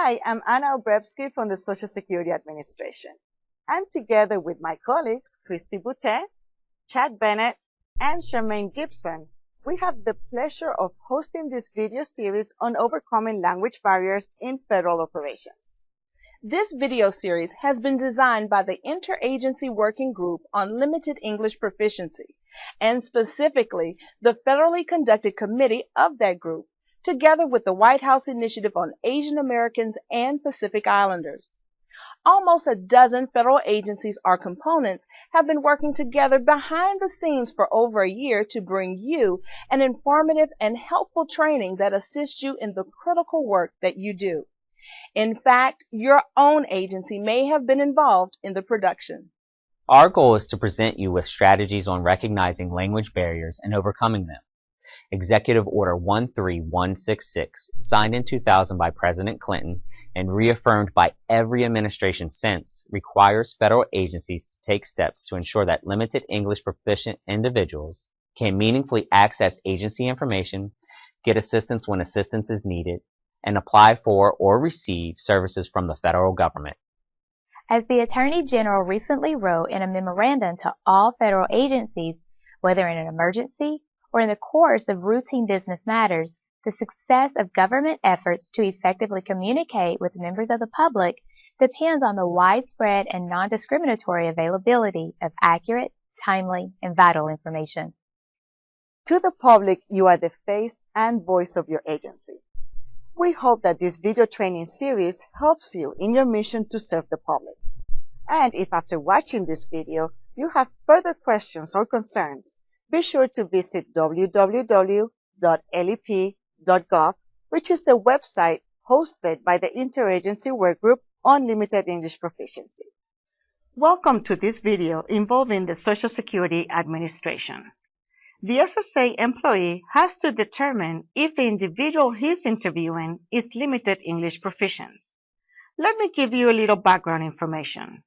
Hi, I'm Anna Obrebsky from the Social Security Administration. And together with my colleagues, Christy Boutet, Chad Bennett, and Charmaine Gibson, we have the pleasure of hosting this video series on overcoming language barriers in federal operations. This video series has been designed by the Interagency Working Group on Limited English Proficiency, and specifically the federally conducted committee of that group, together with the White House Initiative on Asian Americans and Pacific Islanders. Almost a dozen federal agencies or components have been working together behind the scenes for over a year to bring you an informative and helpful training that assists you in the critical work that you do. In fact, your own agency may have been involved in the production. Our goal is to present you with strategies on recognizing language barriers and overcoming them. Executive Order 13166, signed in 2000 by President Clinton and reaffirmed by every administration since, requires federal agencies to take steps to ensure that limited English proficient individuals can meaningfully access agency information, get assistance when assistance is needed, and apply for or receive services from the federal government. As the Attorney General recently wrote in a memorandum to all federal agencies, whether in an emergency or in the course of routine business matters, the success of government efforts to effectively communicate with members of the public depends on the widespread and non-discriminatory availability of accurate, timely, and vital information. To the public, you are the face and voice of your agency. We hope that this video training series helps you in your mission to serve the public. And if after watching this video you have further questions or concerns, be sure to visit www.lep.gov, which is the website hosted by the Interagency Workgroup on Limited English Proficiency. Welcome to this video involving the Social Security Administration. The SSA employee has to determine if the individual he's interviewing is limited English proficient. Let me give you a little background information.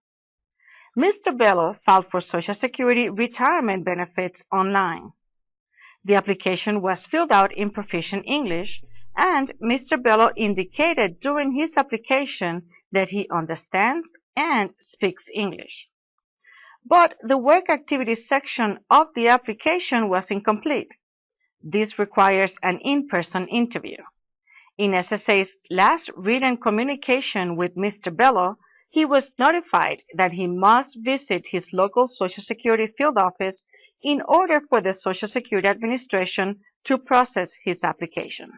Mr. Bello filed for Social Security retirement benefits online. The application was filled out in proficient English, and Mr. Bello indicated during his application that he understands and speaks English. But the work activities section of the application was incomplete. This requires an in-person interview. In SSA's last written communication with Mr. Bello, he was notified that he must visit his local Social Security field office in order for the Social Security Administration to process his application.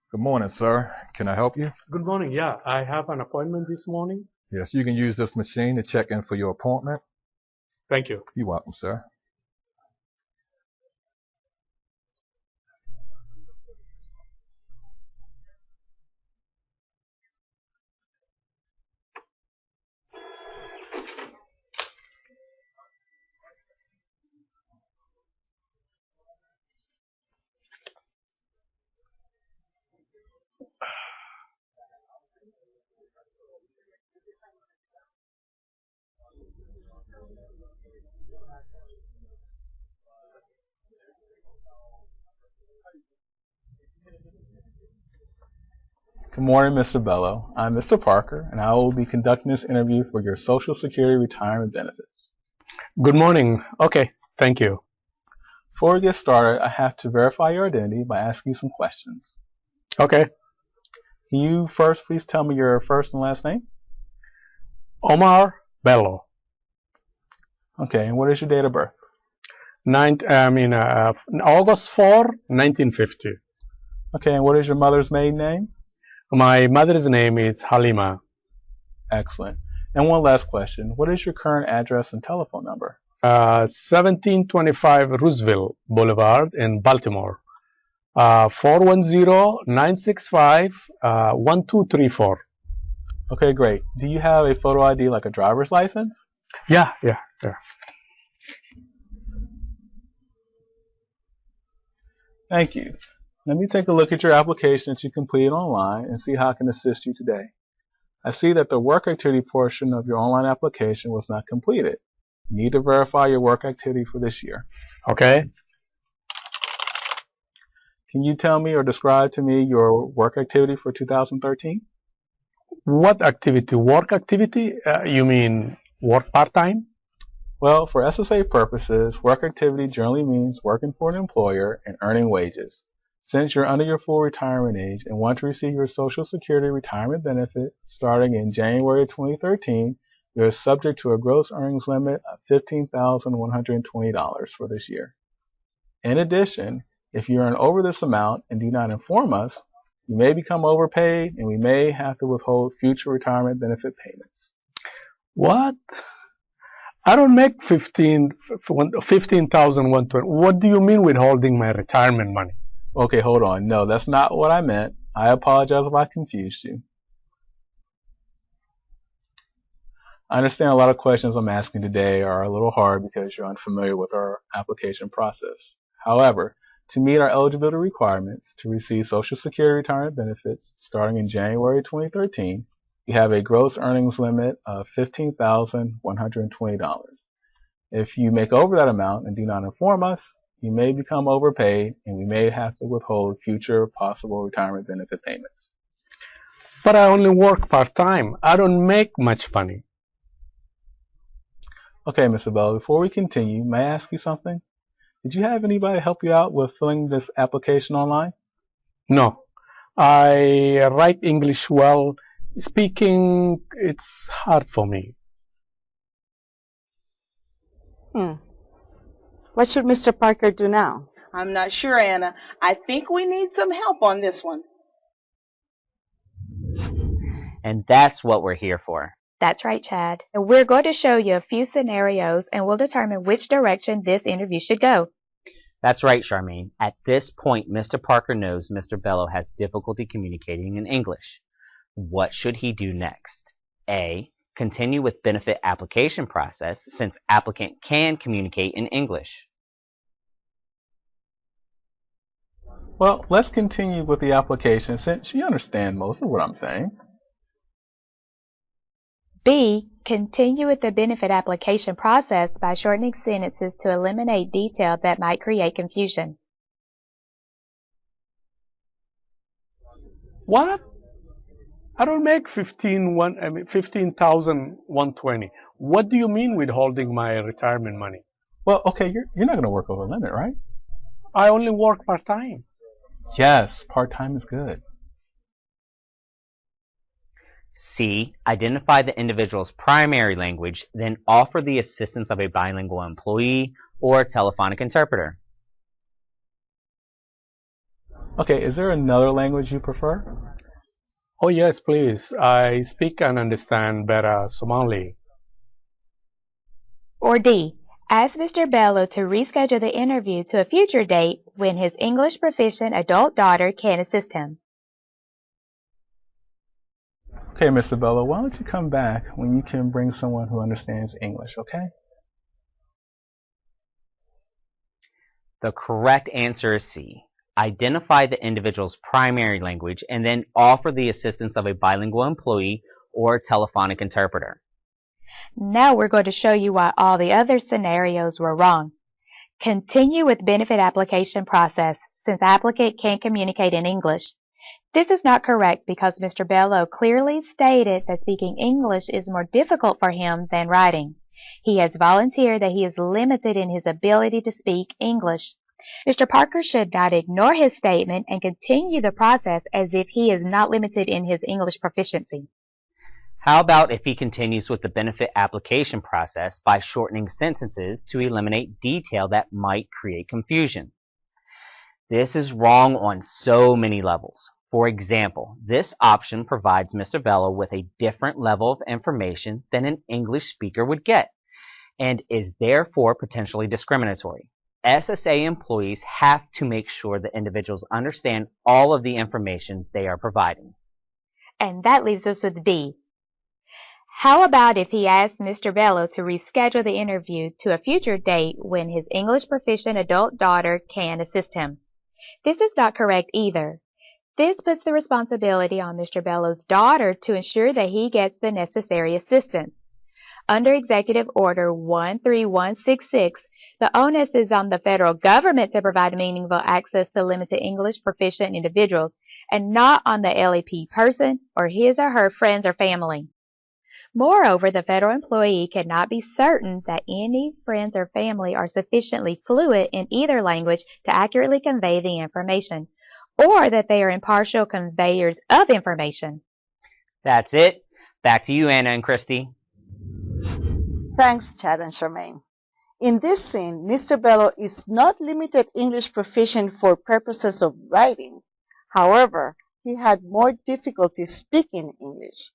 Good morning, sir. Can I help you? Good morning. Yeah, I have an appointment this morning. Yes, you can use this machine to check in for your appointment. Thank you. You're welcome, sir. Good morning, Mr. Bello. I'm Mr. Parker, and I will be conducting this interview for your Social Security retirement benefits. Good morning. Okay, thank you. Before we get started, I have to verify your identity by asking you some questions. Okay. Can you first please tell me your first and last name? Omar Bello. Okay, and what is your date of birth? August 4, 1950. Okay, and what is your mother's maiden name? My mother's name is Halima. Excellent. And one last question. What is your current address and telephone number? 1725 Roosevelt Boulevard in Baltimore. 410-965-1234. Okay, great. Do you have a photo ID like a driver's license? Yeah. Thank you. Let me take a look at your application that you completed online and see how I can assist you today. I see that the work activity portion of your online application was not completed. You need to verify your work activity for this year. Okay. Can you tell me or describe to me your work activity for 2013? What activity? Work activity? You mean work part-time? Well, for SSA purposes, work activity generally means working for an employer and earning wages. Since you're under your full retirement age and want to receive your Social Security retirement benefit starting in January 2013, you're subject to a gross earnings limit of $15,120 for this year. In addition, if you earn over this amount and do not inform us, you may become overpaid and we may have to withhold future retirement benefit payments. What? I don't make 15,120. What do you mean withholding my retirement money? Okay, hold on. No, that's not what I meant. I apologize if I confused you. I understand a lot of questions I'm asking today are a little hard because you're unfamiliar with our application process. However, to meet our eligibility requirements to receive Social Security retirement benefits starting in January 2013, you have a gross earnings limit of $15,120. If you make over that amount and do not inform us, you may become overpaid and we may have to withhold future possible retirement benefit payments. But I only work part-time. I don't make much money. Okay, Mr. Bell, before we continue, may I ask you something? Did you have anybody help you out with filling this application online? No. I write English well. Speaking, it's hard for me. What should Mr. Parker do now? I'm not sure, Anna. I think we need some help on this one. And that's what we're here for. That's right, Chad. And we're going to show you a few scenarios and we'll determine which direction this interview should go. That's right, Charmaine. At this point, Mr. Parker knows Mr. Bello has difficulty communicating in English. What should he do next? A. Continue with benefit application process since applicant can communicate in English. Well, let's continue with the application since you understand most of what I'm saying. B. Continue with the benefit application process by shortening sentences to eliminate detail that might create confusion. What? I don't make 15,120. What do you mean withholding my retirement money? Well, okay, you're not going to work over the limit, right? I only work part-time. Yes, part-time is good. C. Identify the individual's primary language, then offer the assistance of a bilingual employee or telephonic interpreter. Okay, is there another language you prefer? Oh yes, please. I speak and understand better Somali. Or D. Ask Mr. Bello to reschedule the interview to a future date when his English proficient adult daughter can assist him. Okay, Mr. Bello, why don't you come back when you can bring someone who understands English, okay? The correct answer is C. Identify the individual's primary language and then offer the assistance of a bilingual employee or telephonic interpreter. Now we're going to show you why all the other scenarios were wrong. Continue with benefit application process since applicant can't communicate in English. This is not correct because Mr. Bello clearly stated that speaking English is more difficult for him than writing. He has volunteered that he is limited in his ability to speak English. Mr. Parker should not ignore his statement and continue the process as if he is not limited in his English proficiency. How about if he continues with the benefit application process by shortening sentences to eliminate detail that might create confusion? This is wrong on so many levels. For example, this option provides Mr. Bello with a different level of information than an English speaker would get, and is therefore potentially discriminatory. SSA employees have to make sure that individuals understand all of the information they are providing. And that leaves us with D. How about if he asked Mr. Bello to reschedule the interview to a future date when his English proficient adult daughter can assist him? This is not correct either. This puts the responsibility on Mr. Bello's daughter to ensure that he gets the necessary assistance. Under Executive Order 13166, the onus is on the federal government to provide meaningful access to limited English proficient individuals, and not on the LEP person or his or her friends or family. Moreover, the federal employee cannot be certain that any friends or family are sufficiently fluent in either language to accurately convey the information, or that they are impartial conveyors of information. That's it. Back to you, Anna and Christy. Thanks, Chad and Charmaine. In this scene, Mr. Bello is not limited English proficient for purposes of writing. However, he had more difficulty speaking English.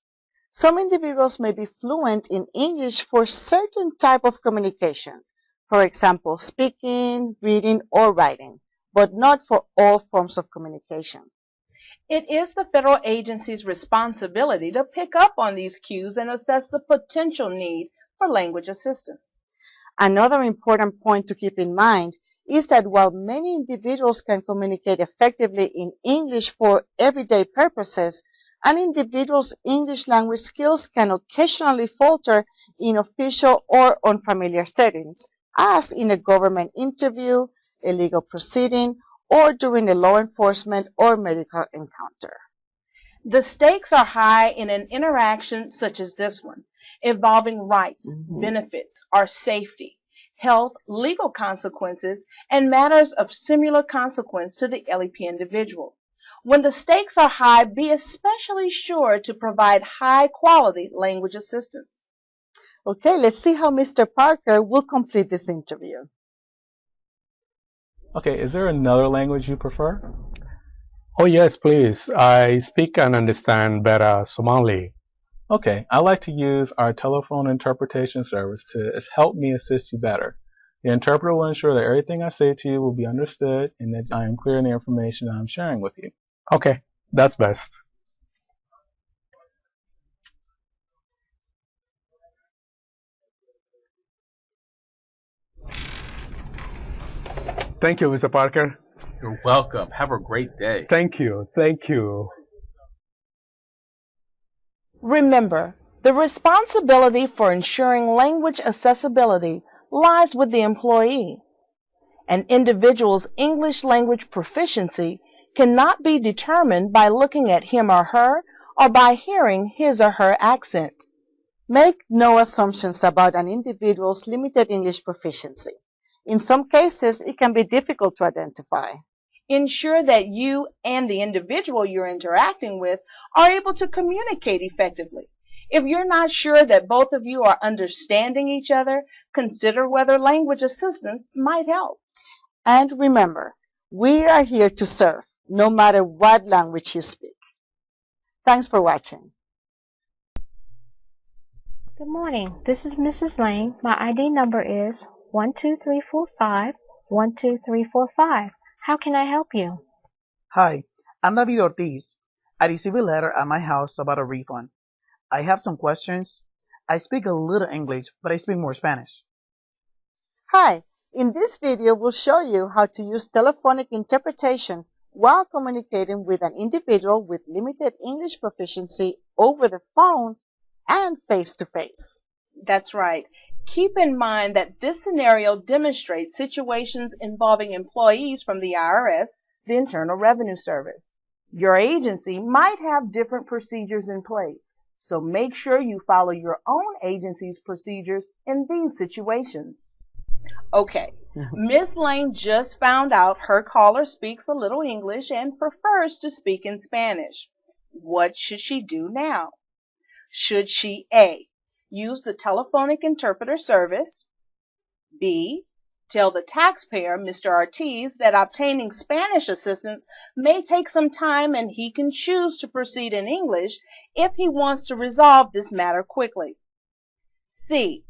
Some individuals may be fluent in English for certain type of communication, for example, speaking, reading, or writing, but not for all forms of communication. It is the federal agency's responsibility to pick up on these cues and assess the potential need for language assistance. Another important point to keep in mind is that while many individuals can communicate effectively in English for everyday purposes, an individual's English language skills can occasionally falter in official or unfamiliar settings, as in a government interview, a legal proceeding, or during a law enforcement or medical encounter. The stakes are high in an interaction such as this one, involving rights, benefits, or safety, health, legal consequences, and matters of similar consequence to the LEP individual. When the stakes are high, be especially sure to provide high-quality language assistance. Okay, let's see how Mr. Parker will complete this interview. Okay, is there another language you prefer? Oh yes, please. I speak and understand better Somali. Okay, I like to use our telephone interpretation service to help me assist you better. The interpreter will ensure that everything I say to you will be understood and that I am clear in the information I'm sharing with you. Okay, that's best. Thank you, Mr. Parker. You're welcome. Have a great day. Thank you. Thank you. Remember, the responsibility for ensuring language accessibility lies with the employee. An individual's English language proficiency cannot be determined by looking at him or her or by hearing his or her accent. Make no assumptions about an individual's limited English proficiency. In some cases, it can be difficult to identify. Ensure that you and the individual you're interacting with are able to communicate effectively. If you're not sure that both of you are understanding each other, consider whether language assistance might help. And remember, we are here to serve, no matter what language you speak. Thanks for watching. Good morning. This is Mrs. Lane. My ID number is 12345 12345. How can I help you? Hi, I'm David Ortiz. I received a letter at my house about a refund. I have some questions. I speak a little English, but I speak more Spanish. Hi, in this video we'll show you how to use telephonic interpretation while communicating with an individual with limited English proficiency over the phone and face-to-face. That's right. Keep in mind that this scenario demonstrates situations involving employees from the IRS, the Internal Revenue Service. Your agency might have different procedures in place, so make sure you follow your own agency's procedures in these situations. Okay, Miss Lane just found out her caller speaks a little English and prefers to speak in Spanish. What should she do now? Should she A, use the telephonic interpreter service, B, tell the taxpayer, Mr. Ortiz, that obtaining Spanish assistance may take some time and he can choose to proceed in English if he wants to resolve this matter quickly, C,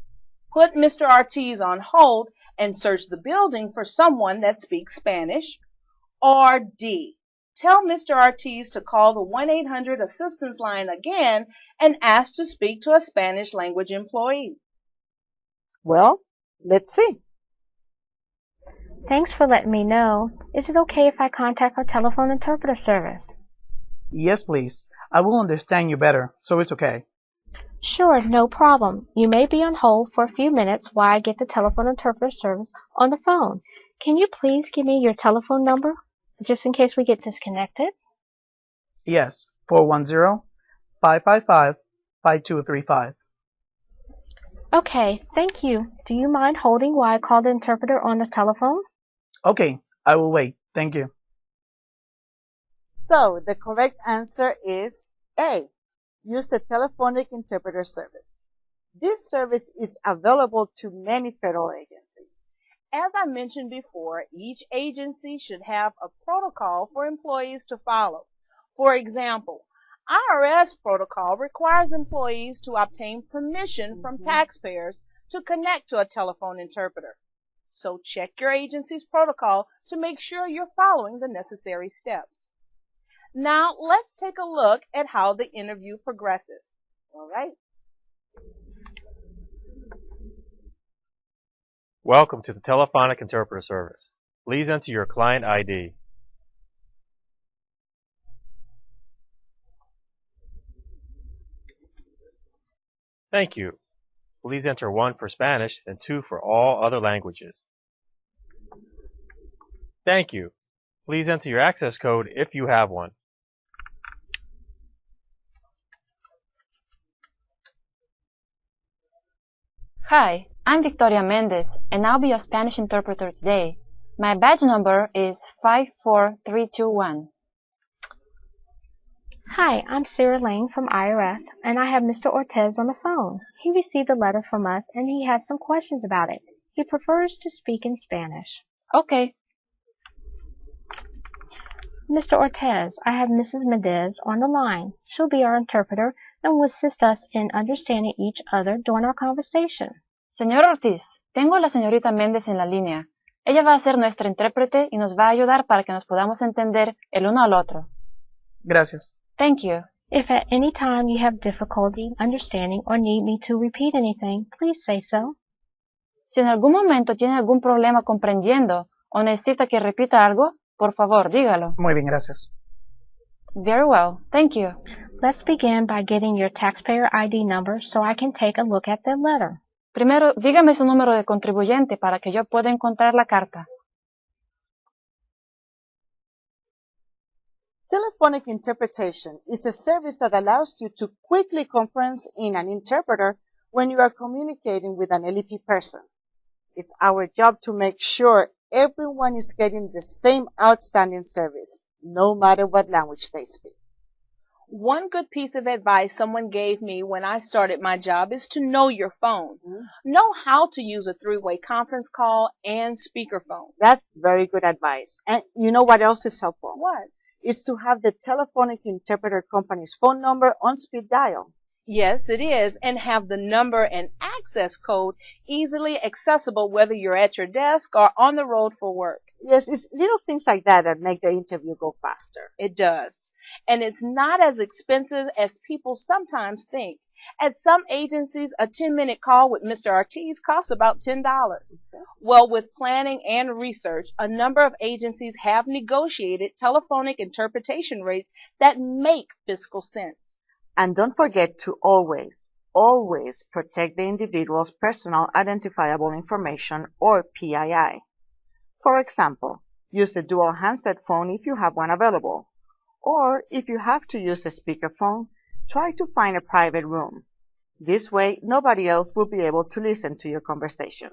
put Mr. Ortiz on hold and search the building for someone that speaks Spanish, or D, tell Mr. Ortiz to call the 1-800 assistance line again and ask to speak to a Spanish language employee. Well, let's see. Thanks for letting me know. Is it okay if I contact our telephone interpreter service? Yes, please. I will understand you better, so it's okay. Sure, no problem. You may be on hold for a few minutes while I get the telephone interpreter service on the phone. Can you please give me your telephone number, just in case we get disconnected? Yes, 410-555-5235. Okay, thank you. Do you mind holding while I call the interpreter on the telephone? Okay, I will wait. Thank you. So the correct answer is A. Use the telephonic interpreter service. This service is available to many federal agencies. As I mentioned before, each agency should have a protocol for employees to follow. For example, IRS protocol requires employees to obtain permission from taxpayers to connect to a telephone interpreter. So check your agency's protocol to make sure you're following the necessary steps. Now let's take a look at how the interview progresses. All right. Welcome to the telephonic interpreter service. Please enter your client ID. Thank you. Please enter 1 for Spanish and 2 for all other languages. Thank you. Please enter your access code if you have one. Hi, I'm Victoria Mendez, and I'll be your Spanish interpreter today. My badge number is 54321. Hi, I'm Sarah Lane from IRS, and I have Mr. Ortez on the phone. He received a letter from us, and he has some questions about it. He prefers to speak in Spanish. Okay. Mr. Ortez, I have Mrs. Mendez on the line. She'll be our interpreter and will assist us in understanding each other during our conversation. Señor Ortiz, tengo a la señorita Méndez en la línea. Ella va a ser nuestra intérprete y nos va a ayudar para que nos podamos entender el uno al otro. Gracias. Thank you. If at any time you have difficulty understanding or need me to repeat anything, please say so. Si en algún momento tiene algún problema comprendiendo o necesita que repita algo, por favor, dígalo. Muy bien, gracias. Very well. Thank you. Let's begin by getting your taxpayer ID number so I can take a look at the letter. Primero, dígame su número de contribuyente para que yo pueda encontrar la carta. Telephonic interpretation is a service that allows you to quickly conference in an interpreter when you are communicating with an LEP person. It's our job to make sure everyone is getting the same outstanding service, no matter what language they speak. One good piece of advice someone gave me when I started my job is to know your phone. Know how to use a three-way conference call and speakerphone. That's very good advice. And you know what else is helpful? What? It's to have the telephonic interpreter company's phone number on speed dial. Yes, it is, and have the number and access code easily accessible whether you're at your desk or on the road for work. Yes, it's little things like that that make the interview go faster. It does. And it's not as expensive as people sometimes think. At some agencies, a 10-minute call with Mr. Ortiz costs about $10. Well, with planning and research, a number of agencies have negotiated telephonic interpretation rates that make fiscal sense. And don't forget to always protect the individual's personal identifiable information, or PII. For example, use a dual handset phone if you have one available. Or if you have to use a speakerphone, try to find a private room. This way, nobody else will be able to listen to your conversation.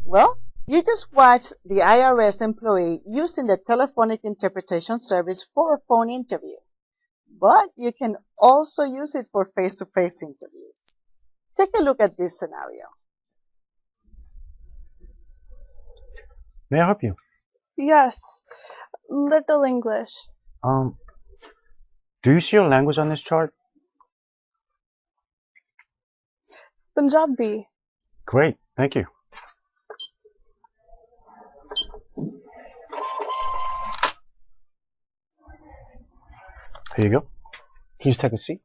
Well, you just watched the IRS employee using the telephonic interpretation service for a phone interview. But you can also use it for face-to-face interviews. Take a look at this scenario. May I help you? Yes, little English. Do you see your language on this chart? Punjabi. Great, thank you. Here you go. Please take a seat.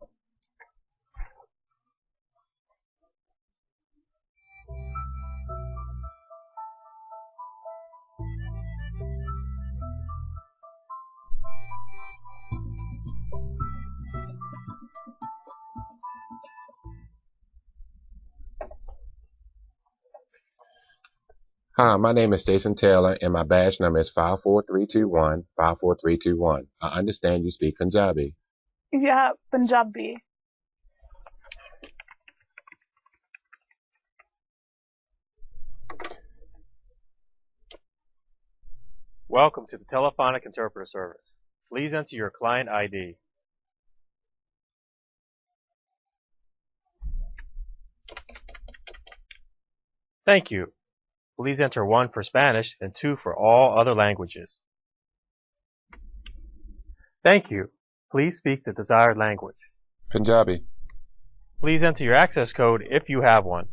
Hi, my name is Jason Taylor, and my badge number is 54321 54321. I understand you speak Punjabi. Yeah, Punjabi. Welcome to the telephonic interpreter service. Please enter your client ID. Thank you. Please enter 1 for Spanish and 2 for all other languages. Thank you. Please speak the desired language. Punjabi. Please enter your access code if you have one.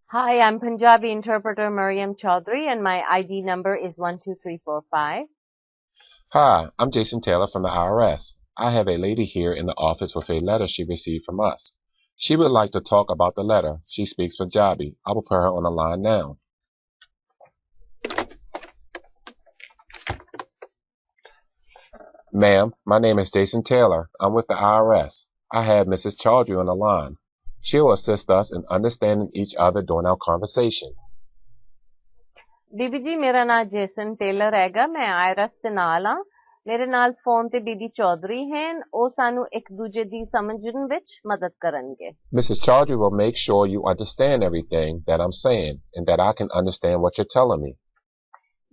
Hi, I'm Punjabi interpreter Mariam Chaudhry, and my ID number is 12345. Hi, I'm Jason Taylor from the IRS. I have a lady here in the office with a letter she received from us. She would like to talk about the letter. She speaks Punjabi. I will put her on the line now. Ma'am, my name is Jason Taylor. I'm with the IRS. I have Mrs. Chaudhry on the line. She will assist us in understanding each other during our conversation. ਬੀਬੀ ਜੀ ਮੇਰਾ ਨਾਮ Jason tailor ਹੈਗਾ ਮੈਂ Ayres ਦੇ ਨਾਲ ਆ ਮੇਰੇ ਨਾਲ ਫੋਨ ਤੇ ਬੀਬੀ ਚੌਧਰੀ ਹਨ ਉਹ ਸਾਨੂੰ ਇੱਕ ਦੂਜੇ ਦੀ ਸਮਝਣ ਵਿੱਚ ਮਦਦ ਕਰਨਗੇ Mrs. Chaudhry will make sure you understand everything that I'm saying and that I can understand what you're telling me.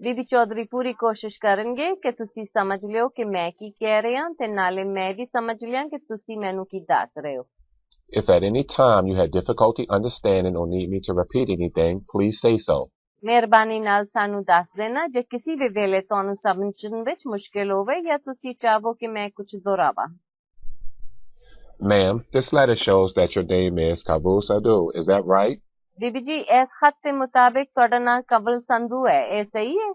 ਬੀਬੀ ਚੌਧਰੀ ਪੂਰੀ ਕੋਸ਼ਿਸ਼ ਕਰਨਗੇ ਕਿ ਤੁਸੀਂ ਸਮਝ ਲਿਓ ਕਿ ਮੈਂ ਕੀ ਕਹਿ ਰਿਹਾ ਤੇ ਨਾਲੇ ਮੈਂ ਵੀ ਸਮਝ ਲਿਆ ਕਿ ਤੁਸੀਂ ਮੈਨੂੰ ਕੀ ਦੱਸ ਰਹੇ ਹੋ If at any time you had difficulty understanding or need me to repeat anything, please say so. ਮਿਹਰਬਾਨੀ ਨਾਲ ਸਾਨੂੰ ਦੱਸ ਦੇਣਾ ਜੇ ਕਿਸੇ ਵੀ ਵੇਲੇ ਤੁਹਾਨੂੰ ਸਮਝਣ ਵਿੱਚ ਮੁਸ਼ਕਿਲ ਹੋਵੇ ਜਾਂ ਤੁਸੀਂ ਚਾਹੋ ਕਿ ਮੈਂ ਕੁਝ ਦੁਹਰਾਵਾਂ Ma'am, this letter shows that your name is Kabul Sadhu. Is that right? ਬੀਬੀ ਜੀ ਇਸ ਖਤ ਦੇ ਮੁਤਾਬਿਕ ਤੁਹਾਡਾ ਨਾਮ ਕਵਲ ਸੰਧੂ ਹੈ ਇਹ ਸਹੀ ਹੈ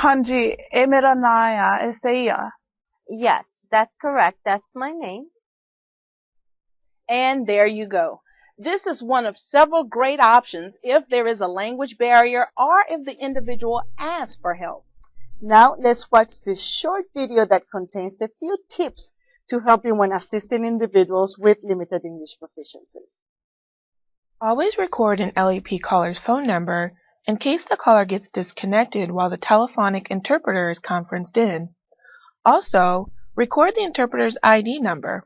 ਹਾਂਜੀ ਇਹ ਮੇਰਾ ਨਾਮ ਆ ਇਹ ਸਹੀ ਆ Yes, that's correct. That's my name. And there you go. This is one of several great options if there is a language barrier or if the individual asks for help. Now let's watch this short video that contains a few tips to help you when assisting individuals with limited English proficiency. Always record an LEP caller's phone number in case the caller gets disconnected while the telephonic interpreter is conferenced in. Also, record the interpreter's ID number.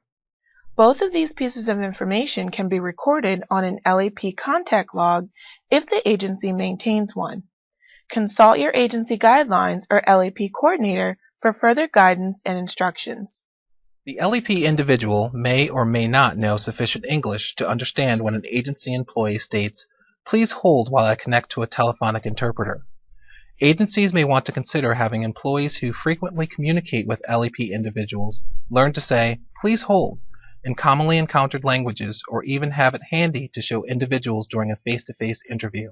Both of these pieces of information can be recorded on an LEP contact log if the agency maintains one. Consult your agency guidelines or LEP coordinator for further guidance and instructions. The LEP individual may or may not know sufficient English to understand when an agency employee states, "Please hold while I connect to a telephonic interpreter." Agencies may want to consider having employees who frequently communicate with LEP individuals learn to say, "Please hold," in commonly encountered languages, or even have it handy to show individuals during a face-to-face interview.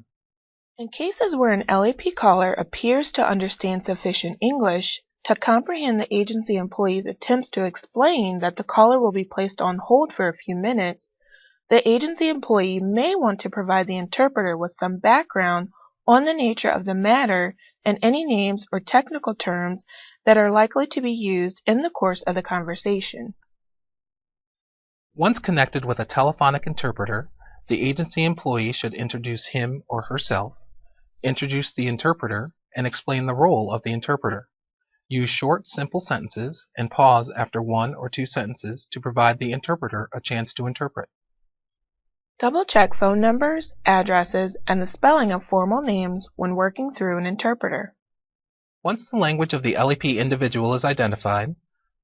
In cases where an LEP caller appears to understand sufficient English, to comprehend the agency employee's attempts to explain that the caller will be placed on hold for a few minutes, the agency employee may want to provide the interpreter with some background on the nature of the matter and any names or technical terms that are likely to be used in the course of the conversation. Once connected with a telephonic interpreter, the agency employee should introduce him or herself, introduce the interpreter, and explain the role of the interpreter. Use short, simple sentences and pause after 1 or 2 sentences to provide the interpreter a chance to interpret. Double-check phone numbers, addresses, and the spelling of formal names when working through an interpreter. Once the language of the LEP individual is identified,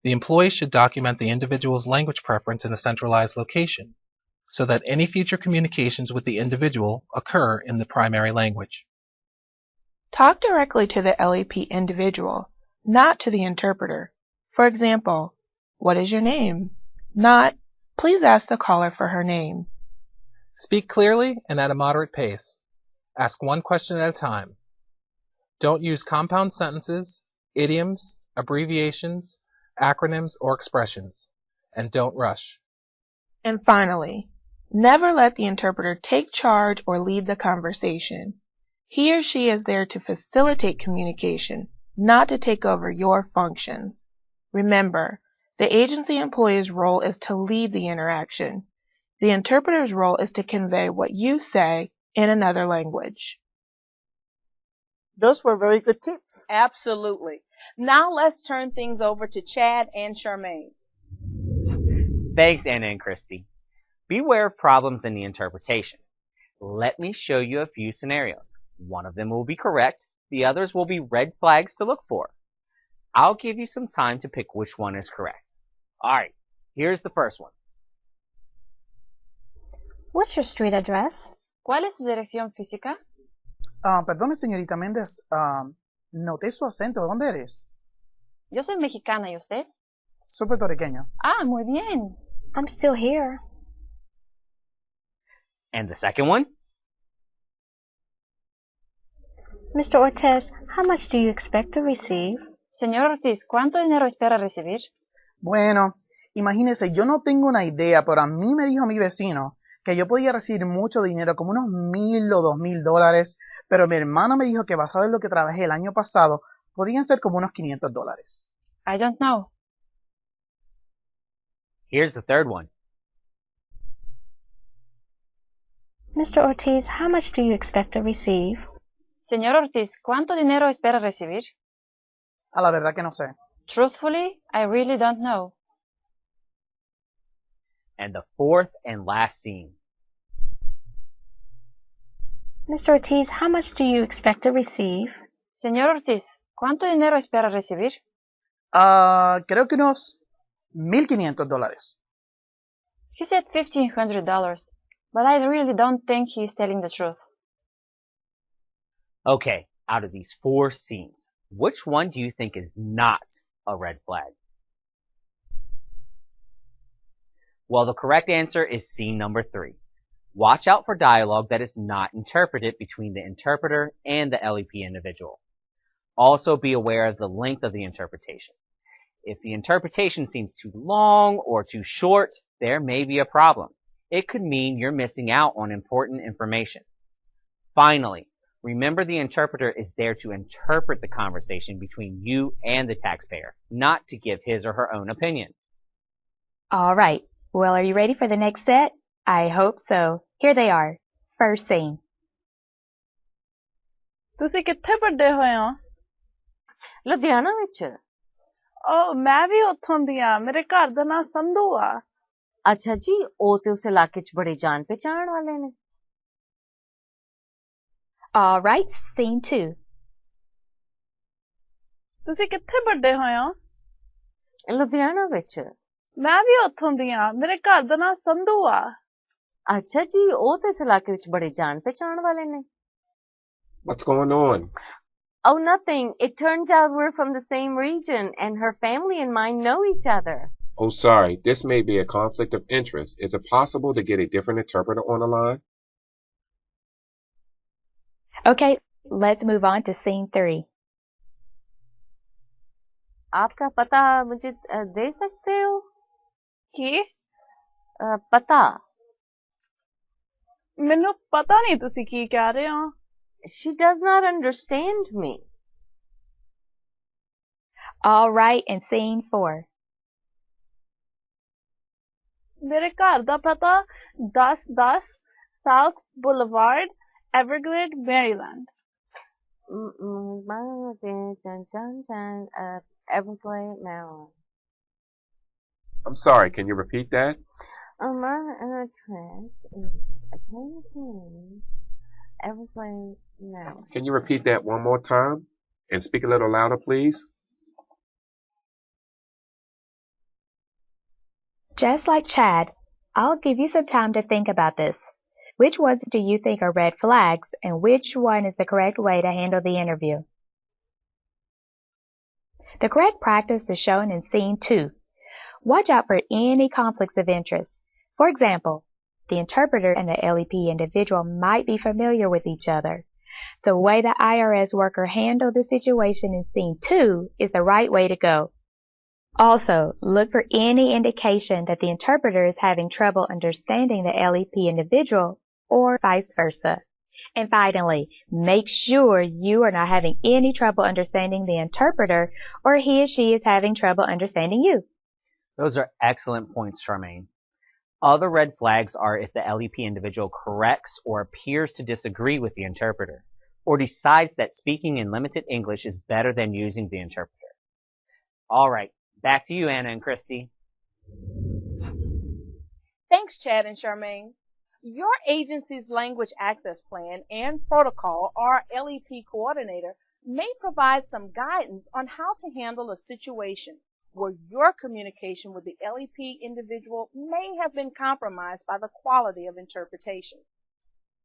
the employee should document the individual's language preference in a centralized location, so that any future communications with the individual occur in the primary language. Talk directly to the LEP individual, not to the interpreter. For example, "What is your name?" Not, "Please ask the caller for her name." Speak clearly and at a moderate pace. Ask one question at a time. Don't use compound sentences, idioms, abbreviations, acronyms, or expressions, and don't rush. And finally, never let the interpreter take charge or lead the conversation. He or she is there to facilitate communication, not to take over your functions. Remember, the agency employee's role is to lead the interaction. The interpreter's role is to convey what you say in another language. Those were very good tips. Absolutely. Now let's turn things over to Chad and Charmaine. Thanks, Anna and Christy. Beware of problems in the interpretation. Let me show you a few scenarios. One of them will be correct. The others will be red flags to look for. I'll give you some time to pick which one is correct. Alright, here's the first one. What's your street address? ¿Cuál es su dirección física? Perdone, señorita Méndez. Noté su acento. ¿De dónde eres? Yo soy mexicana, ¿y usted? Soy puertorriqueño. Ah, muy bien. I'm still here. And the second one? Mr. Ortiz, how much do you expect to receive? Señor Ortiz, ¿cuánto dinero espera recibir? Bueno, imagínese, yo no tengo una idea, pero a mí me dijo mi vecino que yo podía recibir mucho dinero, como unos $1,000 o $2,000, pero mi hermano me dijo que basado en lo que trabajé el año pasado, podían ser como unos $500. I don't know. Here's the third one. Mr. Ortiz, how much do you expect to receive? Señor Ortiz, ¿cuánto dinero espera recibir? A la verdad que no sé. Truthfully, I really don't know. And the fourth and last scene. Mr. Ortiz, how much do you expect to receive? Señor Ortiz, ¿cuánto dinero espera recibir? Creo que unos $1,500. He said $1,500, but I really don't think he's telling the truth. Okay, out of these four scenes, which one do you think is not a red flag? Well, the correct answer is scene number 3. Watch out for dialogue that is not interpreted between the interpreter and the LEP individual. Also be aware of the length of the interpretation. If the interpretation seems too long or too short, there may be a problem. It could mean you're missing out on important information. Finally, remember the interpreter is there to interpret the conversation between you and the taxpayer, not to give his or her own opinion. All right. Well, are you ready for the next set? I hope so. Here they are. First scene. ਤੁਸੀਂ ਕਿੱਥੇ ਵੱਡੇ ਹੋਏ ਹੋ? ਲੁਧਿਆਣਾ ਵਿੱਚ। ਮੈਂ ਵੀ ਉੱਥੋਂ ਦੀ ਆ। ਮੇਰੇ ਘਰ ਦਾ ਨਾਂ ਸੰਧੂ ਆ। ਅੱਛਾ ਜੀ, ਉਹ ਤੇ ਉਸ ਇਲਾਕੇ 'ਚ ਬੜੇ ਜਾਣ ਪਛਾਣ ਵਾਲੇ ਨੇ। All right, scene 2. ਤੁਸੀਂ ਕਿੱਥੇ ਵੱਡੇ ਹੋਏ ਹੋ? ਲੁਧਿਆਣਾ ਵਿੱਚ। ਮੈਂ ਵੀ ਉੱਥੋਂ ਦੀ ਆ। ਮੇਰੇ ਘਰ ਦਾ ਨਾਂ ਸੰਧੂ ਆ। ਅੱਛਾ ਜੀ, ਉਹ ਤੇ ਇਸ ਇਲਾਕੇ ਵਿੱਚ ਬੜੇ ਜਾਣ ਪਛਾਣ ਵਾਲੇ ਨੇ। What's going on? Oh, nothing. It turns out we're from the same region, and her family and mine know each other. Oh, sorry. This may be a conflict of interest. Is it possible to get a different interpreter on the line? Okay, let's move on to scene 3. आपका पता मुझे दे सकते हो? ਕੀ? पता। ਮੈਨੂੰ ਪਤਾ ਨਹੀਂ ਤੁਸੀਂ ਕੀ ਕਹਿ ਰਹੇ ਹੋ। She does not understand me. All right, and scene 4. ਮੇਰੇ ਘਰ ਦਾ ਪਤਾ 1010 South Boulevard, Everglade, Maryland. Everglade, Maryland. I'm sorry. Can you repeat that? My address is Everglade, Maryland. Can you repeat that one more time and speak a little louder, please? Just like Chad, I'll give you some time to think about this. Which ones do you think are red flags, and which one is the correct way to handle the interview? The correct practice is shown in scene 2. Watch out for any conflicts of interest. For example, the interpreter and the LEP individual might be familiar with each other. The way the IRS worker handled the situation in scene 2 is the right way to go. Also, look for any indication that the interpreter is having trouble understanding the LEP individual or vice versa. And finally, make sure you are not having any trouble understanding the interpreter or he or she is having trouble understanding you. Those are excellent points, Charmaine. Other red flags are if the LEP individual corrects or appears to disagree with the interpreter, or decides that speaking in limited English is better than using the interpreter. Alright, back to you, Anna and Christy. Thanks, Chad and Charmaine. Your agency's language access plan and protocol, or LEP coordinator, may provide some guidance on how to handle a situation where your communication with the LEP individual may have been compromised by the quality of interpretation.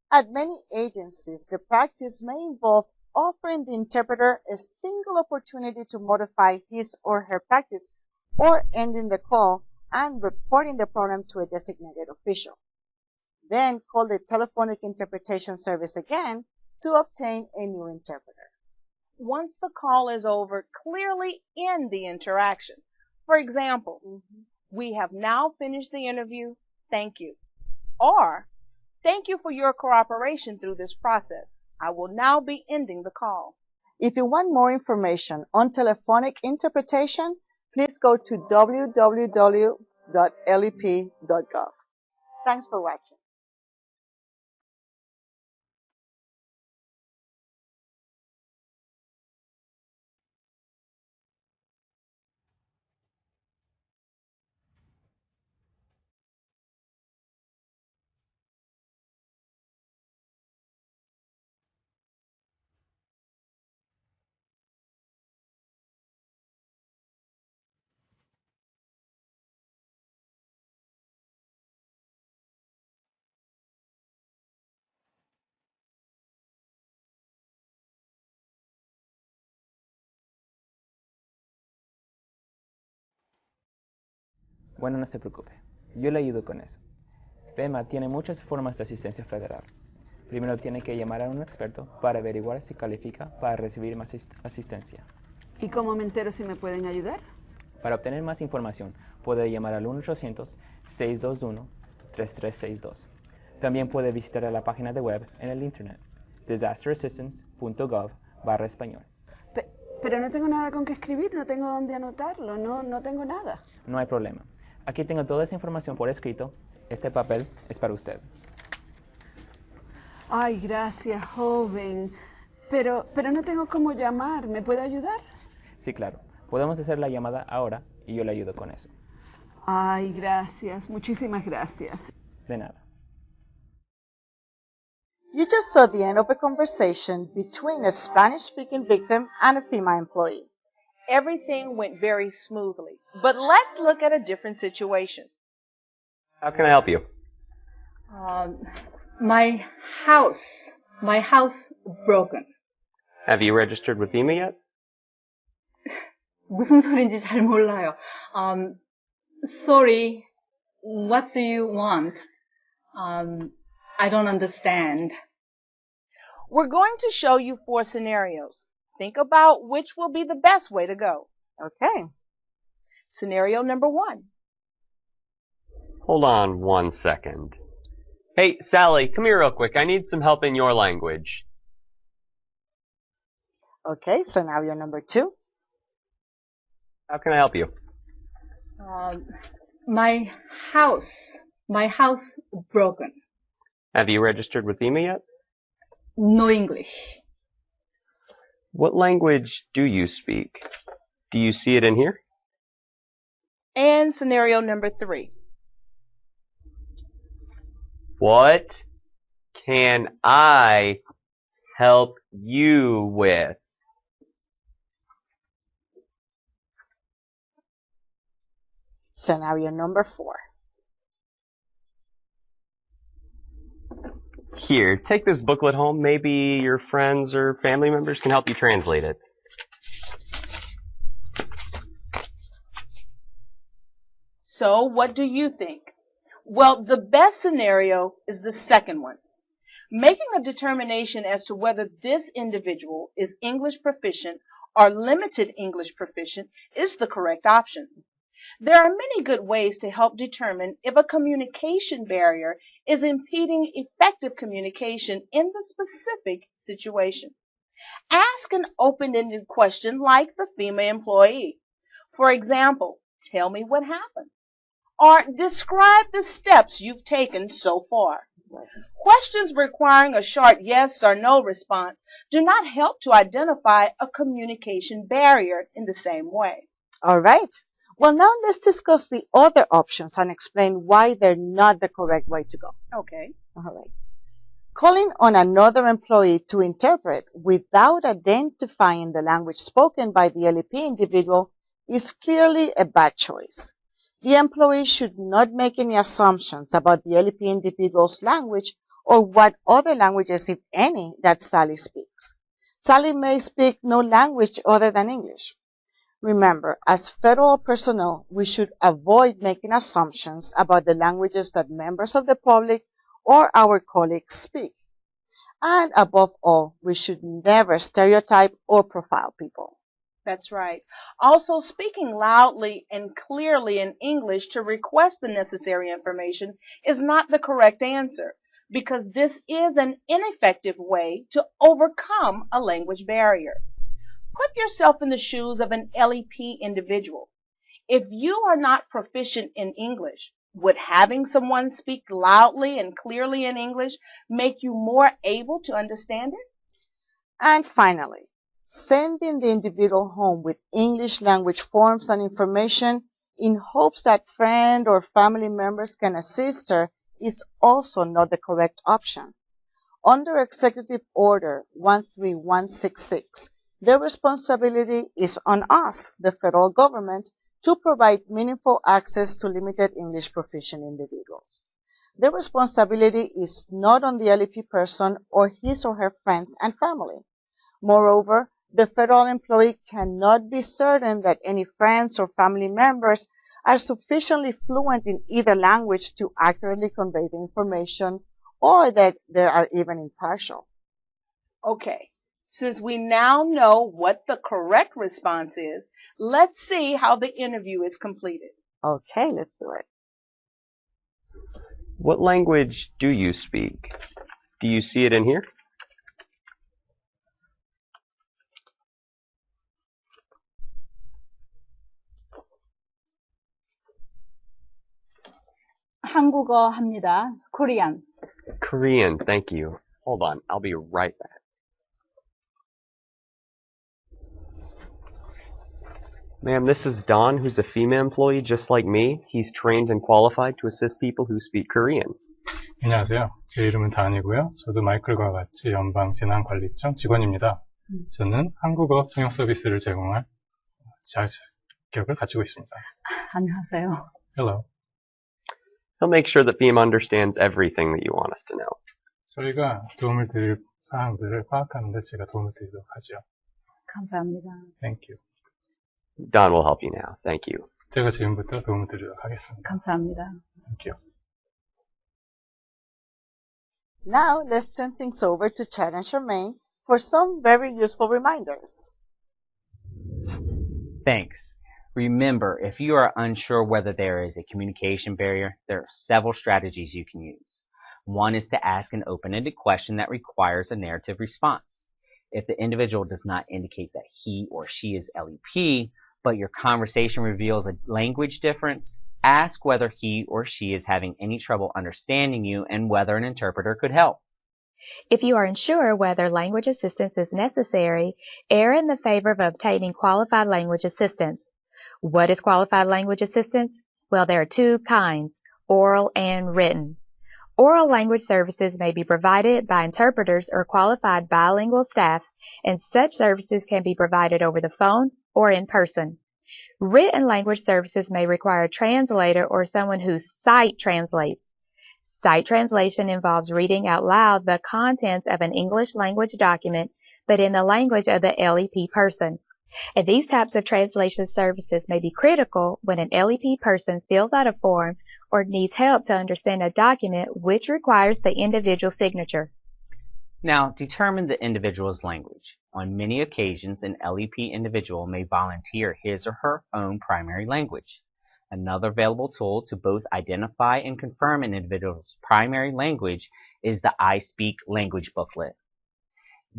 At many agencies, the practice may involve offering the interpreter a single opportunity to modify his or her practice, or ending the call and reporting the problem to a designated official. Then call the telephonic interpretation service again to obtain a new interpreter. Once the call is over, clearly end the interaction. For example, we have now finished the interview. Thank you. Or, thank you for your cooperation through this process. I will now be ending the call. If you want more information on telephonic interpretation, please go to www.lep.gov. Thanks for watching. Bueno, no se preocupe, yo le ayudo con eso. FEMA tiene muchas formas de asistencia federal. Primero tiene que llamar a un experto para averiguar si califica para recibir más asistencia. ¿Y cómo me entero si me pueden ayudar? Para obtener más información, puede llamar al 1-800-621-3362. También puede visitar la página de web en el internet, disasterassistance.gov/español. Pero no tengo nada con qué escribir, no tengo dónde anotarlo, no tengo nada. No hay problema. Aquí tengo toda esa información por escrito. Este papel es para usted. Ay, gracias, joven. Pero no tengo cómo llamar. ¿Me puede ayudar? Sí, claro. Podemos hacer la llamada ahora y yo le ayudo con eso. Ay, gracias. Muchísimas gracias. De nada. You just saw the end of a conversation between a Spanish-speaking victim and a FEMA employee. Everything went very smoothly, but let's look at a different situation. How can I help you? My house broken. Have you registered with FEMA yet? 무슨 소린지 잘 몰라요. Sorry, what do you want? I don't understand. We're going to show you 4 scenarios. Think about which will be the best way to go. Okay. Scenario number 1. Hold on 1 second. Hey, Sally, come here real quick. I need some help in your language. Okay, scenario number 2. How can I help you? My house broken. Have you registered with FEMA yet? No English. What language do you speak? Do you see it in here? And scenario number 3. What can I help you with? Scenario number 4. Here, take this booklet home. Maybe your friends or family members can help you translate it. So, what do you think? Well, the best scenario is the second one. Making a determination as to whether this individual is English proficient or limited English proficient is the correct option. There are many good ways to help determine if a communication barrier is impeding effective communication in the specific situation. Ask an open-ended question like the FEMA employee. For example, tell me what happened. or describe the steps you've taken so far. Questions requiring a short yes or no response do not help to identify a communication barrier in the same way. All right. Well, now let's discuss the other options and explain why they're not the correct way to go. Okay. All right. Calling on another employee to interpret without identifying the language spoken by the LEP individual is clearly a bad choice. The employee should not make any assumptions about the LEP individual's language or what other languages, if any, that Sally speaks. Sally may speak no language other than English. Remember, as federal personnel, we should avoid making assumptions about the languages that members of the public or our colleagues speak. And above all, we should never stereotype or profile people. That's right. Also, speaking loudly and clearly in English to request the necessary information is not the correct answer, because this is an ineffective way to overcome a language barrier. Put yourself in the shoes of an LEP individual. If you are not proficient in English, would having someone speak loudly and clearly in English make you more able to understand it? And finally, sending the individual home with English language forms and information in hopes that friend or family members can assist her is also not the correct option. Under Executive Order 13166, the responsibility is on us, the federal government, to provide meaningful access to limited English proficient individuals. The responsibility is not on the LEP person or his or her friends and family. Moreover, the federal employee cannot be certain that any friends or family members are sufficiently fluent in either language to accurately convey the information or that they are even impartial. Okay. Since we now know what the correct response is, let's see how the interview is completed. Okay, let's do it. What language do you speak? Do you see it in here? 한국어 합니다. Korean. Korean, thank you. Hold on, I'll be right back. Ma'am, this is Don, who's a female employee just like me. He's trained and qualified to assist people who speak Korean. 안녕하세요. 제 이름은 단이고요. 저도 마이클과 같이 연방재난관리청 직원입니다. 저는 한국어 통역 서비스를 제공할 자격을 가지고 있습니다. 안녕하세요. Hello. He'll make sure that FEMA understands everything that you want us to know. 저희가 도움을 드릴 사항들을 파악하는 데 제가 도움을 드리도록 하죠. 감사합니다. Thank you. Don will help you now. Thank you. 제가 지금부터 도움을 드리도록 하겠습니다. 감사합니다. Thank you. Now, let's turn things over to Chad and Charmaine for some very useful reminders. Thanks. Remember, if you are unsure whether there is a communication barrier, there are several strategies you can use. One is to ask an open-ended question that requires a narrative response. If the individual does not indicate that he or she is LEP, but your conversation reveals a language difference, ask whether he or she is having any trouble understanding you and whether an interpreter could help. If you are unsure whether language assistance is necessary, err in the favor of obtaining qualified language assistance. What is qualified language assistance? Well, there are two kinds, oral and written. Oral language services may be provided by interpreters or qualified bilingual staff, and such services can be provided over the phone or in person. Written language services may require a translator or someone who sight translates. Sight translation involves reading out loud the contents of an English language document, but in the language of the LEP person. And these types of translation services may be critical when an LEP person fills out a form or needs help to understand a document which requires the individual signature. Now, determine the individual's language. On many occasions, an LEP individual may volunteer his or her own primary language. Another available tool to both identify and confirm an individual's primary language is the I Speak Language booklet.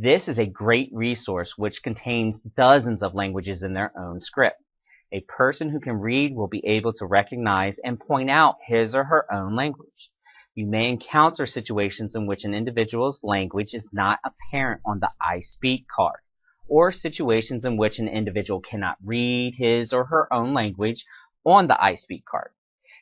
This is a great resource which contains dozens of languages in their own script. A person who can read will be able to recognize and point out his or her own language. You may encounter situations in which an individual's language is not apparent on the I Speak card, or situations in which an individual cannot read his or her own language on the I Speak card.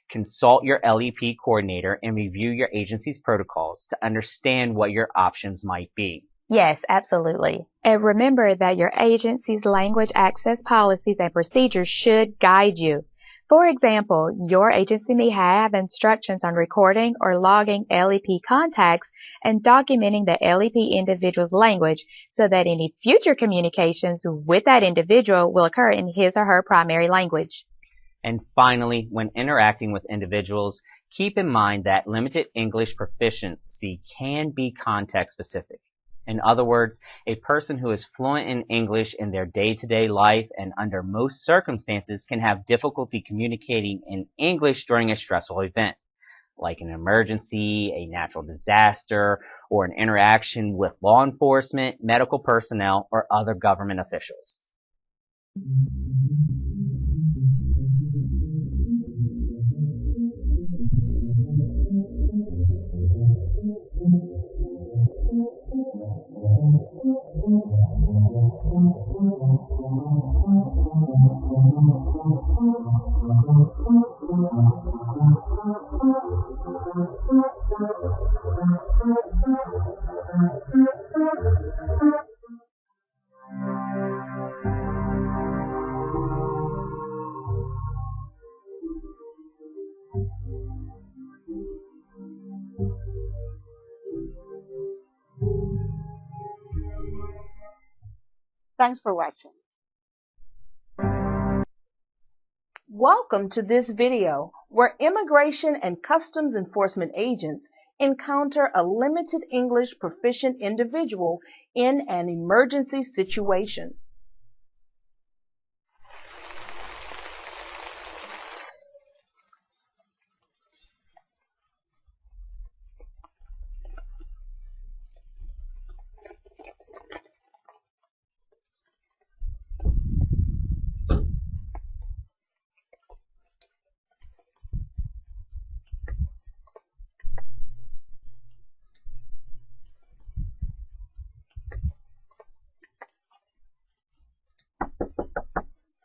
Consult your LEP coordinator and review your agency's protocols to understand what your options might be. Yes, absolutely. And remember that your agency's language access policies and procedures should guide you. For example, your agency may have instructions on recording or logging LEP contacts and documenting the LEP individual's language so that any future communications with that individual will occur in his or her primary language. And finally, when interacting with individuals, keep in mind that limited English proficiency can be context-specific. In other words, a person who is fluent in English in their day-to-day life and under most circumstances can have difficulty communicating in English during a stressful event, like an emergency, a natural disaster, or an interaction with law enforcement, medical personnel, or other government officials. Thanks for watching. Welcome to this video where immigration and customs enforcement agents encounter a limited English proficient individual in an emergency situation.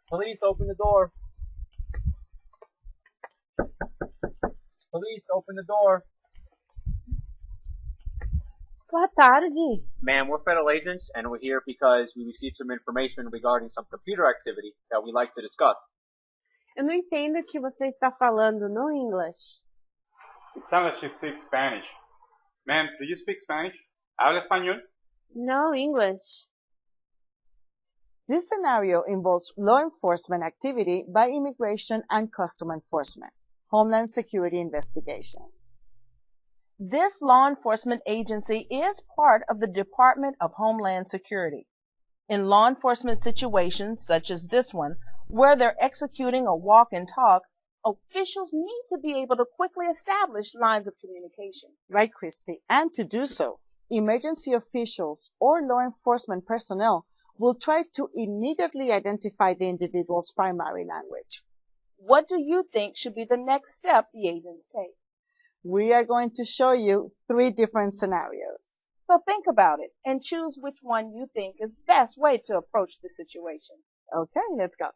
Police, open the door. Police, open the door. Boa tarde. Ma'am, we're federal agents, and we're here because we received some information regarding some computer activity that we'd like to discuss. Eu não entendo o que você está falando no English. It sounds like you speak Spanish. Ma'am, do you speak Spanish? ¿Habla español? No English. This scenario involves law enforcement activity by Immigration and Customs Enforcement, Homeland Security investigations. This law enforcement agency is part of the Department of Homeland Security. In law enforcement situations such as this one, where they're executing a walk and talk, officials need to be able to quickly establish lines of communication. Right, Christy. And to do so, emergency officials or law enforcement personnel will try to immediately identify the individual's primary language. What do you think should be the next step the agents take? We are going to show you 3 different scenarios. So think about it and choose which one you think is the best way to approach the situation. Okay, let's go.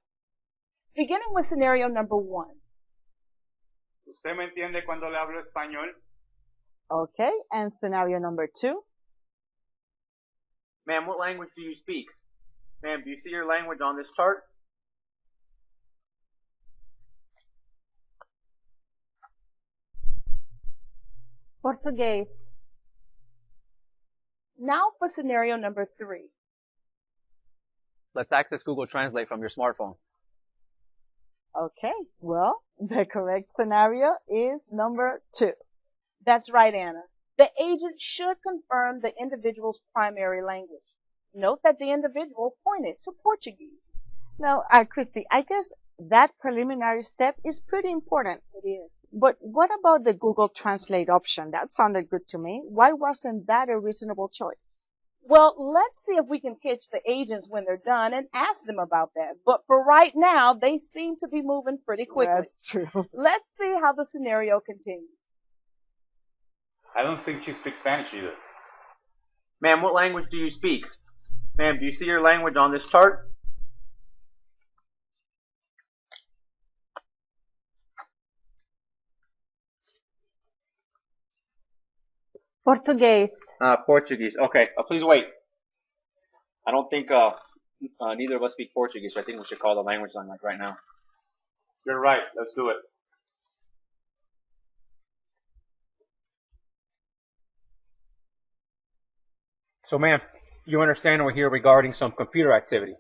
Beginning with scenario number 1. ¿Usted me entiende cuando le hablo español? Okay, and scenario number 2. Ma'am, what language do you speak? Ma'am, do you see your language on this chart? Português. Now for scenario number 3. Let's access Google Translate from your smartphone. Okay, well, the correct scenario is number 2. That's right, Anna. The agent should confirm the individual's primary language. Note that the individual pointed to Portuguese. Now, Christy, I guess that preliminary step is pretty important. It is. But what about the Google Translate option? That sounded good to me. Why wasn't that a reasonable choice? Well, let's see if we can catch the agents when they're done and ask them about that. But for right now, they seem to be moving pretty quickly. That's true. Let's see how the scenario continues. I don't think she speaks Spanish either. Ma'am, what language do you speak? Ma'am, do you see your language on this chart? Português. Portuguese. Okay, please wait. I don't think neither of us speak Portuguese, so I think we should call the language line like right now. You're right. Let's do it. So, ma'am, you understand we're here regarding some computer activity.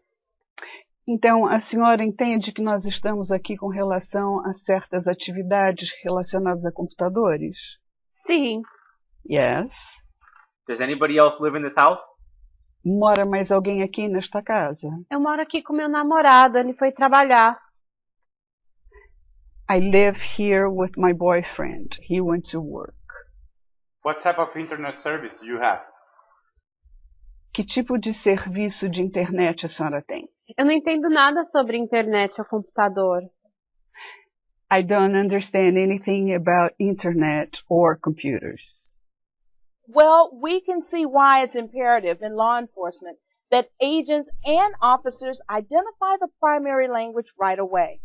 Então, a senhora entende que nós estamos aqui com relação a certas atividades relacionadas a computadores? Sim. Yes. Does anybody else live in this house? Mora mais alguém aqui nesta casa? Eu moro aqui com meu namorado, ele foi trabalhar. I live here with my boyfriend. He went to work. What type of internet service do you have? Que tipo de serviço de internet a senhora tem? Eu não entendo nada sobre internet ou computador. I don't understand anything about internet or computers. Well, we can see why it's imperative in law enforcement that agents and officers identify the primary language right away.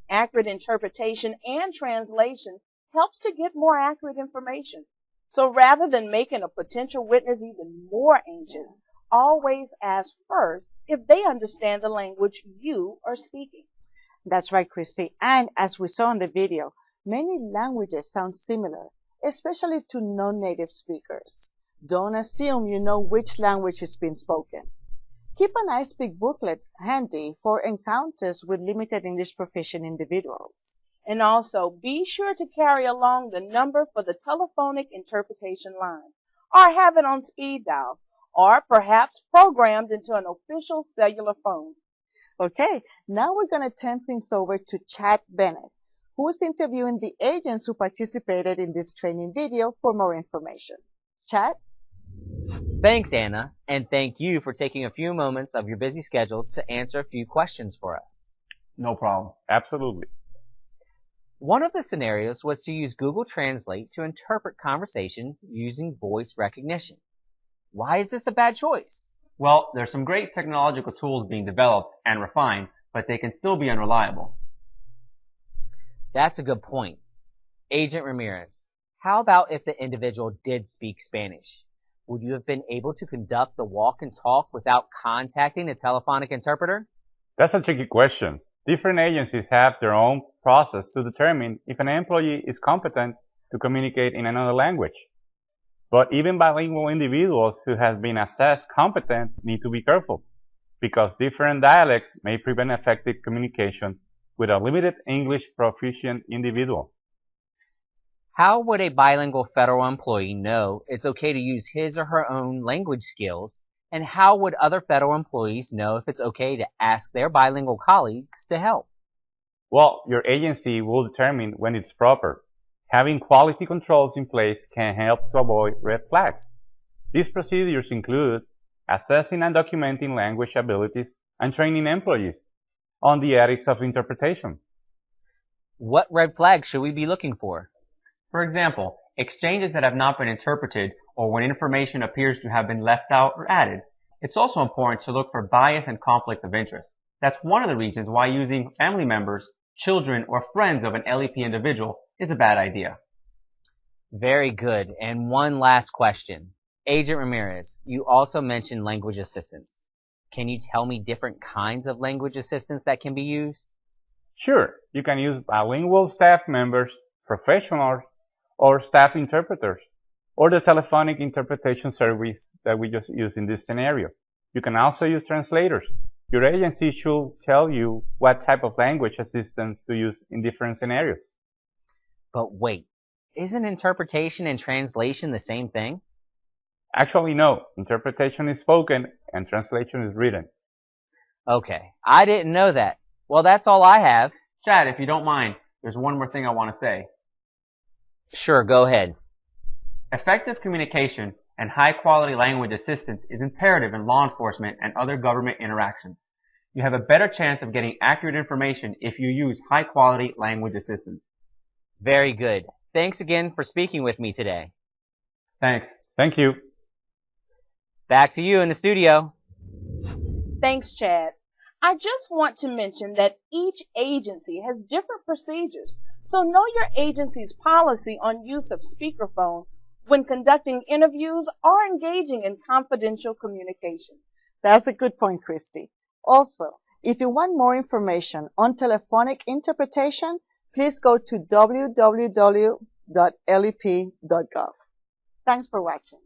Accurate interpretation and translation helps to get more accurate information. So rather than making a potential witness even more anxious, always ask first if they understand the language you are speaking. That's right, Christy. And as we saw in the video, many languages sound similar, especially to non-native speakers. Don't assume you know which language is being spoken. Keep an I Speak booklet handy for encounters with limited English proficient individuals. And also, be sure to carry along the number for the telephonic interpretation line, or have it on speed dial, or perhaps programmed into an official cellular phone. Okay, now we're going to turn things over to Chad Bennett, who's interviewing the agents who participated in this training video for more information. Chad? Thanks, Anna, and thank you for taking a few moments of your busy schedule to answer a few questions for us. No problem. Absolutely. One of the scenarios was to use Google Translate to interpret conversations using voice recognition. Why is this a bad choice? Well, there's some great technological tools being developed and refined, but they can still be unreliable. That's a good point. Agent Ramirez, how about if the individual did speak Spanish? Would you have been able to conduct the walk and talk without contacting the telephonic interpreter? That's a tricky question. Different agencies have their own process to determine if an employee is competent to communicate in another language. But even bilingual individuals who have been assessed competent need to be careful, because different dialects may prevent effective communication with a limited English proficient individual. How would a bilingual federal employee know it's okay to use his or her own language skills, and how would other federal employees know if it's okay to ask their bilingual colleagues to help? Well, your agency will determine when it's proper. Having quality controls in place can help to avoid red flags. These procedures include assessing and documenting language abilities and training employees on the ethics of interpretation. What red flags should we be looking for? For example, exchanges that have not been interpreted or when information appears to have been left out or added. It's also important to look for bias and conflict of interest. That's one of the reasons why using family members, children, or friends of an LEP individual is a bad idea. Very good. And one last question. Agent Ramirez, you also mentioned language assistance. Can you tell me different kinds of language assistance that can be used? Sure. You can use bilingual staff members, professionals, or staff interpreters, or the telephonic interpretation service that we just used in this scenario. You can also use translators. Your agency should tell you what type of language assistance to use in different scenarios. But wait, isn't interpretation and translation the same thing? Actually, no. Interpretation is spoken and translation is written. Okay, I didn't know that. Well, that's all I have. Chad, if you don't mind, there's one more thing I want to say. Sure, go ahead. Effective communication and high-quality language assistance is imperative in law enforcement and other government interactions. You have a better chance of getting accurate information if you use high-quality language assistance. Very good. Thanks again for speaking with me today. Thanks. Thank you. Back to you in the studio. Thanks, Chad. I just want to mention that each agency has different procedures, so know your agency's policy on use of speakerphone when conducting interviews or engaging in confidential communication. That's a good point, Christy. Also, if you want more information on telephonic interpretation, please go to www.lep.gov. Thanks for watching.